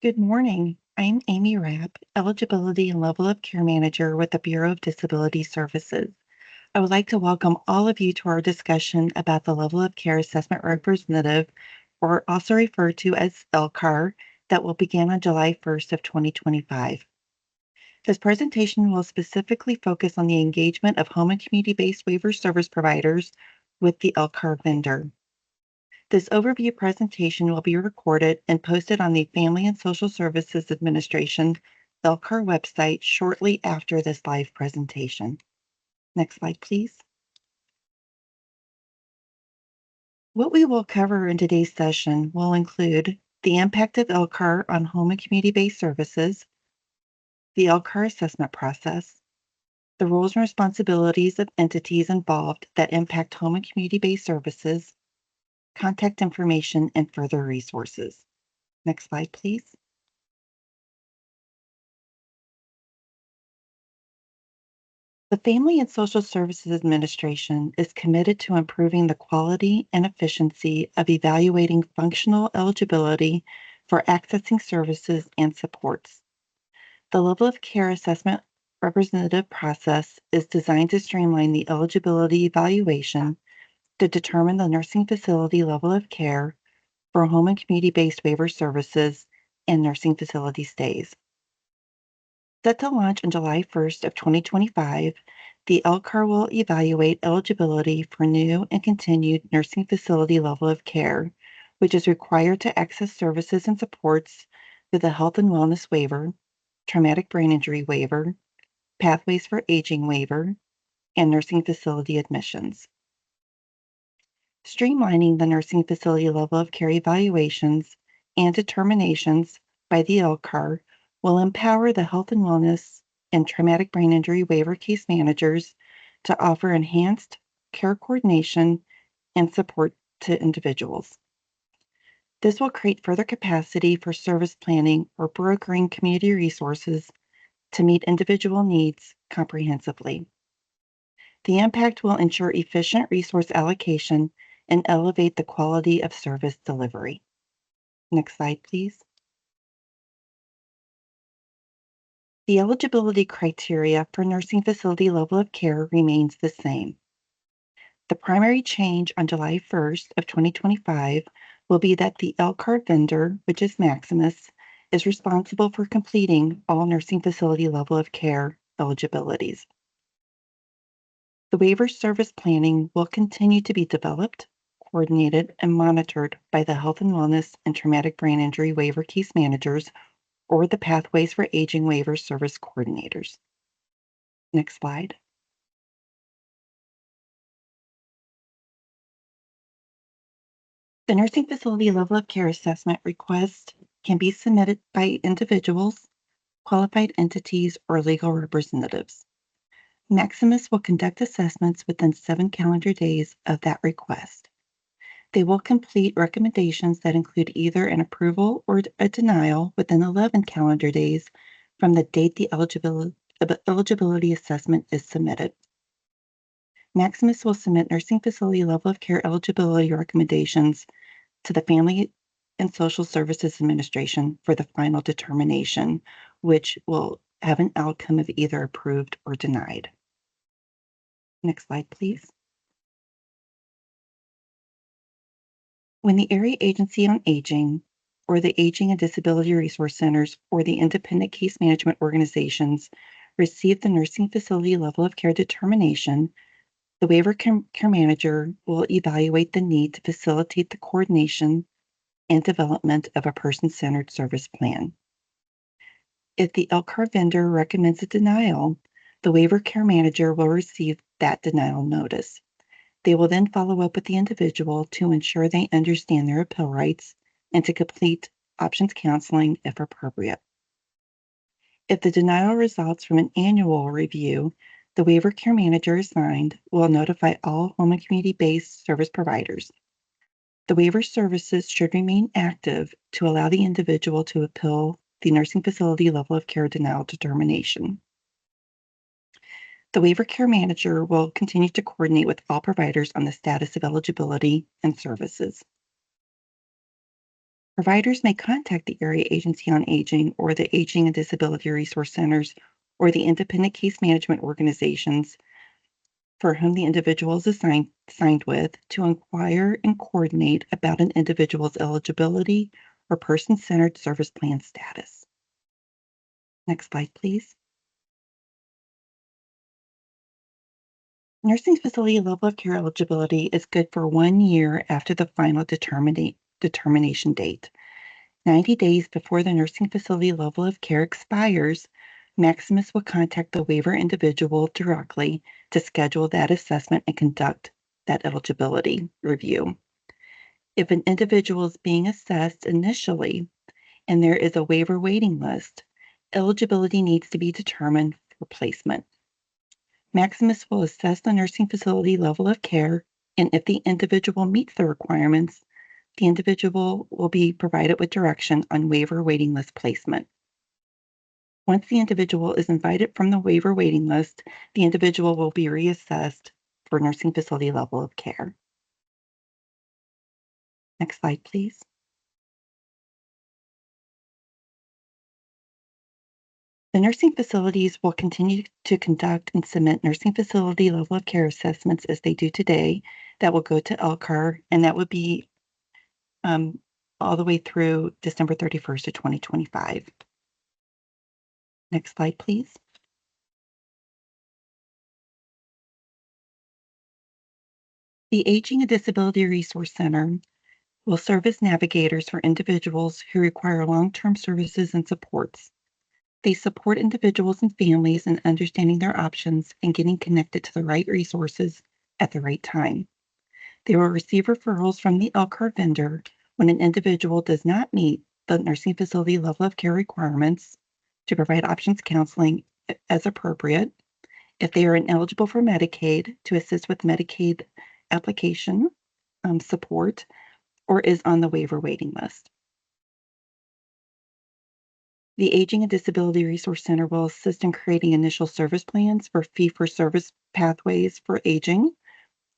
Good morning. I'm Amy Rapp, Eligibility and Level of Care Manager with the Bureau of Disability Services. I would like to welcome all of you to our discussion about the Level of Care Assessment Representative, or also referred to as LCAR, that will begin on July 1st of 2025. This presentation will specifically focus on the engagement of home and community-based waiver service providers with the LCAR vendor. This overview presentation will be recorded and posted on the Family and Social Services Administration LCAR website shortly after this live presentation. Next slide, please. What we will cover in today's session will include the impact of LCAR on home and community-based services, the LCAR assessment process, the roles and responsibilities of entities involved that impact home and community-based services, contact information, and further resources. Next slide, please. The Family and Social Services Administration is committed to improving the quality and efficiency of evaluating functional eligibility for accessing services and supports. The level of care assessment representative process is designed to streamline the eligibility evaluation to determine the nursing facility level of care for home and community-based waiver services and nursing facility stays. Set to launch on July 1st of 2025, the LCAR will evaluate eligibility for new and continued nursing facility level of care, which is required to access services and supports with a health and wellness waiver, traumatic brain injury waiver, pathways for aging waiver, and nursing facility admissions. Streamlining the nursing facility level of care evaluations and determinations by the LCAR will empower the health and wellness and traumatic brain injury waiver case managers to offer enhanced care coordination and support to individuals. This will create further capacity for service planning or brokering community resources to meet individual needs comprehensively. The impact will ensure efficient resource allocation and elevate the quality of service delivery. Next slide, please. The eligibility criteria for nursing facility level of care remains the same. The primary change on July 1st of 2025 will be that the LCAR vendor, which is Maximus, is responsible for completing all nursing facility level of care eligibilities. The waiver service planning will continue to be developed, coordinated, and monitored by the health and wellness and traumatic brain injury waiver case managers or the pathways for aging waiver service coordinators. Next slide. The nursing facility level of care assessment request can be submitted by individuals, qualified entities, or legal representatives. Maximus will conduct assessments within 7 calendar days of that request. They will complete recommendations that include either an approval or a denial within 11 calendar days from the date the eligibility assessment is submitted. Maximus will submit nursing facility level of care eligibility recommendations to the Family and Social Services Administration for the final determination, which will have an outcome of either approved or denied. Next slide, please. When the Area Agency on Aging, or the Aging and Disability Resource Centers, or the independent case management organizations receive the nursing facility level of care determination, the waiver care manager will evaluate the need to facilitate the coordination and development of a person-centered service plan. If the LCAR vendor recommends a denial, the waiver care manager will receive that denial notice. They will then follow up with the individual to ensure they understand their appeal rights and to complete options counseling if appropriate. If the denial results from an annual review, the waiver care manager assigned will notify all home and community-based service providers. The waiver services should remain active to allow the individual to appeal the nursing facility level of care denial determination. The waiver care manager will continue to coordinate with all providers on the status of eligibility and services. Providers may contact the Area Agency on Aging or the Aging and Disability Resource Centers or the independent case management organizations for whom the individual is signed with to inquire and coordinate about an individual's eligibility or person-centered service plan status. Next slide, please. Nursing facility level of care eligibility is good for 1 year after the final determination date. 90 days before the nursing facility level of care expires, Maximus will contact the waiver individual directly to schedule that assessment and conduct that eligibility review. If an individual is being assessed initially and there is a waiver waiting list, eligibility needs to be determined for placement. Maximus will assess the nursing facility level of care, and if the individual meets the requirements, the individual will be provided with direction on waiver waiting list placement. Once the individual is invited from the waiver waiting list, the individual will be reassessed for nursing facility level of care. Next slide, please. The nursing facilities will continue to conduct and submit nursing facility level of care assessments as they do today. That will go to LCAR, and that would be all the way through December 31st of 2025. Next slide, please. The Aging and Disability Resource Center will serve as navigators for individuals who require long-term services and supports. They support individuals and families in understanding their options and getting connected to the right resources at the right time. They will receive referrals from the LCAR vendor when an individual does not meet the nursing facility level of care requirements to provide options counseling as appropriate. If they are ineligible for Medicaid, to assist with Medicaid application support, or is on the waiver waiting list. The Aging and Disability Resource Center will assist in creating initial service plans for fee-for-service pathways for aging,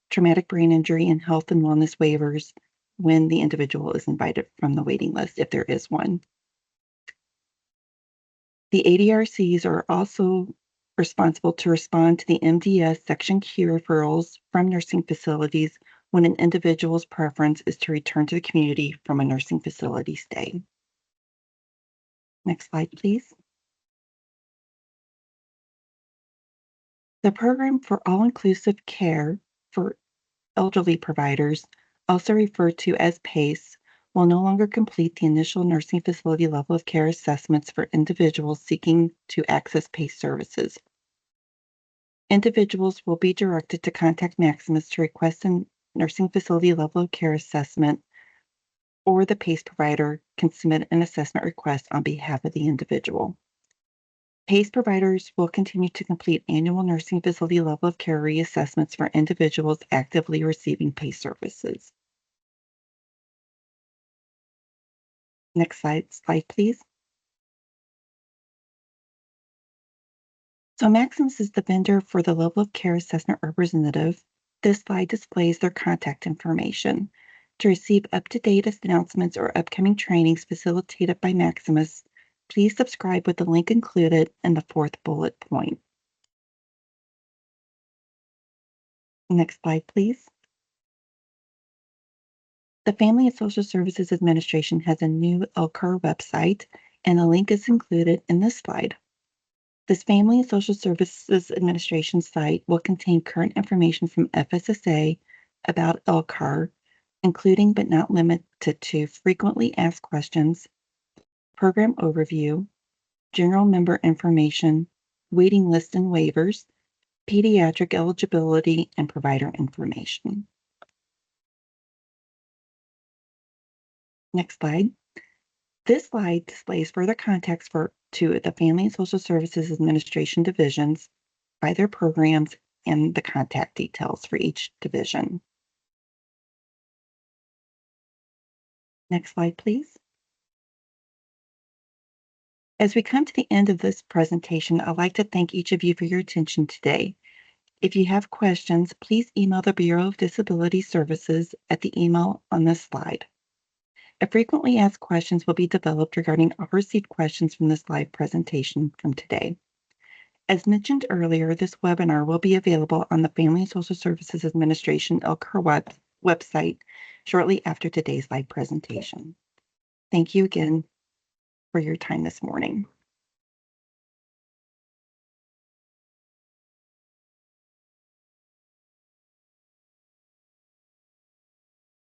traumatic brain injury, and health and wellness waivers when the individual is invited from the waiting list, if there is one. The ADRCs are also responsible to respond to the MDS Section Q referrals from nursing facilities when an individual's preference is to return to the community from a nursing facility stay. Next slide, please. The program for all-inclusive care for elderly providers, also referred to as PACE, will no longer complete the initial nursing facility level of care assessments for individuals seeking to access PACE services. Individuals will be directed to contact Maximus to request a nursing facility level of care assessment, or the PACE provider can submit an assessment request on behalf of the individual. PACE providers will continue to complete annual nursing facility level of care reassessments for individuals actively receiving PACE services. Next slide, please. So Maximus is the vendor for the level of care assessment representative. This slide displays their contact information. To receive up-to-date announcements or upcoming trainings facilitated by Maximus, please subscribe with the link included in the fourth bullet point. Next slide, please. The Family and Social Services Administration has a new LCAR website, and the link is included in this slide. This Family and Social Services Administration site will contain current information from FSSA about LCAR, including but not limited to frequently asked questions, program overview, general member information, waiting list and waivers, pediatric eligibility, and provider information. Next slide. This slide displays further context to the Family and Social Services Administration divisions by their programs and the contact details for each division. Next slide, please. As we come to the end of this presentation, I'd like to thank each of you for your attention today. If you have questions, please email the Bureau of Disability Services at the email on this slide. A frequently asked questions will be developed regarding all received questions from this live presentation from today. As mentioned earlier, this webinar will be available on the Family and Social Services Administration LCAR website shortly after today's live presentation. Thank you again for your time this morning.